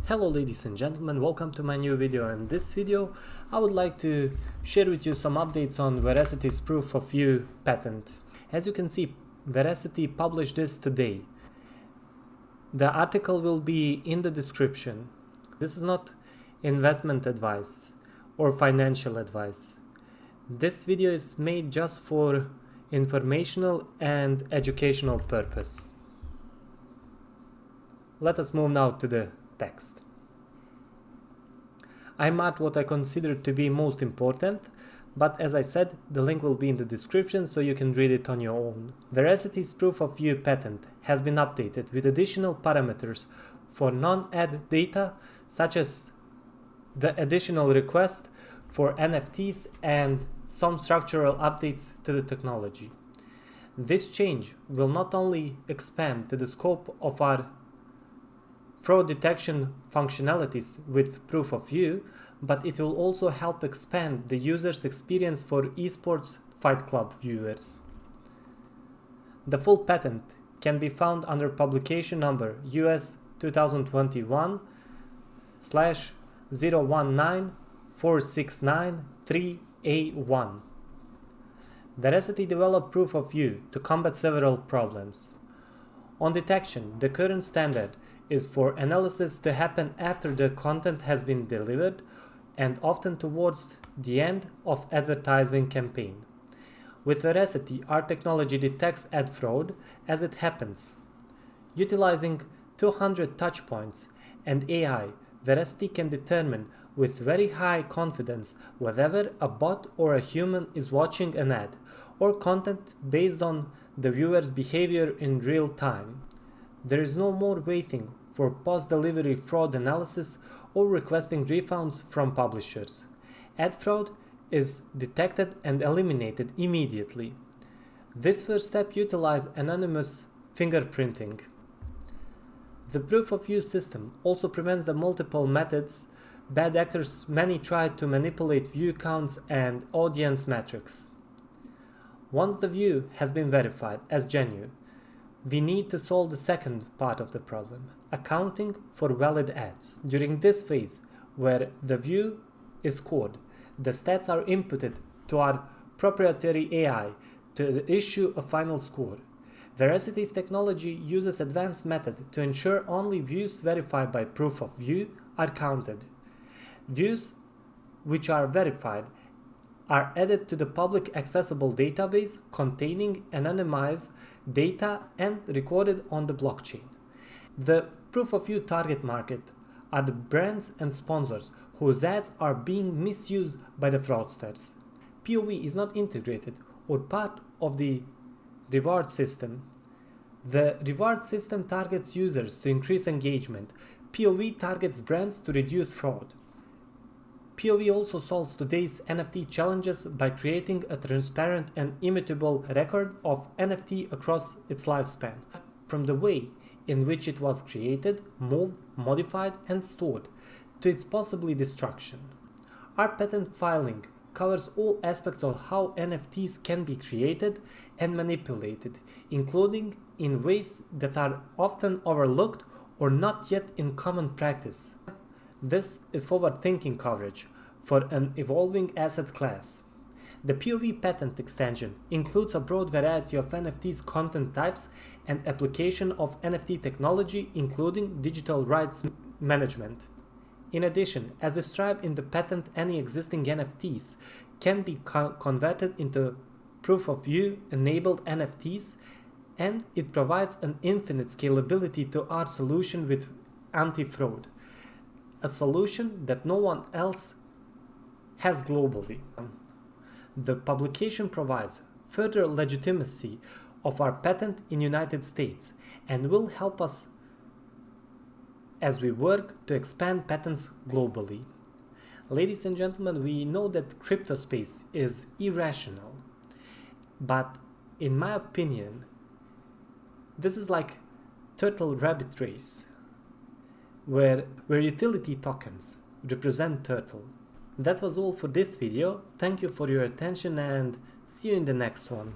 Hello ladies and gentlemen, welcome to my new video. In this video I would like to share with you some updates on Veracity's proof of view patent. As you can see, Verasity published this today. The article will be in the description. This is not investment advice or financial advice. This video is made just for informational and educational purpose. Let us move now to the text. I marked what I consider to be most important, but as I said, the link will be in the description so you can read it on your own. Veracity's proof of view patent has been updated with additional parameters for non-ad data, such as the additional request for NFTs and some structural updates to the technology. This change will not only expand the scope of our fraud detection functionalities with proof of view, but it will also help expand the user's experience for esports Fight Club viewers. The full patent can be found under publication number US 2021/0194693A1. Verasity developed proof of view to combat several problems. On detection, the current standard is for analysis to happen after the content has been delivered and often towards the end of advertising campaign. With Verasity, our technology detects ad fraud as it happens. Utilizing 200 touchpoints and AI, Verasity can determine with very high confidence whether a bot or a human is watching an ad or content based on the viewer's behavior in real time. There is no more waiting for post-delivery fraud analysis or requesting refunds from publishers. Ad fraud is detected and eliminated immediately. This first step utilizes anonymous fingerprinting. The proof of view system also prevents the multiple methods bad actors many try to manipulate view counts and audience metrics. Once the view has been verified as genuine, we need to solve the second part of the problem, accounting for valid ads. During this phase, where the view is scored, the stats are inputted to our proprietary AI to issue a final score. Veracity's technology uses advanced method to ensure only views verified by proof of view are counted. Views which are verified are added to the public accessible database containing anonymized data and recorded on the blockchain. The proof of view target market are the brands and sponsors whose ads are being misused by the fraudsters. POV is not integrated or part of the reward system. The reward system targets users to increase engagement. POV targets brands to reduce fraud. POV also solves today's NFT challenges by creating a transparent and immutable record of NFT across its lifespan, from the way in which it was created, moved, modified, and stored, to its possibly destruction. Our patent filing covers all aspects of how NFTs can be created and manipulated, including in ways that are often overlooked or not yet in common practice. This is forward-thinking coverage for an evolving asset class. The POV patent extension includes a broad variety of NFTs content types and application of NFT technology, including digital rights management. In addition, as described in the patent, any existing NFTs can be converted into proof of view enabled NFTs, and it provides an infinite scalability to our solution with anti-fraud, a solution that no one else has globally. The publication provides further legitimacy of our patent in United States and will help us as we work to expand patents globally. Ladies and gentlemen, we know that crypto space is irrational, but in my opinion, this is like turtle rabbit race, where utility tokens represent turtle. That was all for this video. Thank you for your attention and see you in the next one.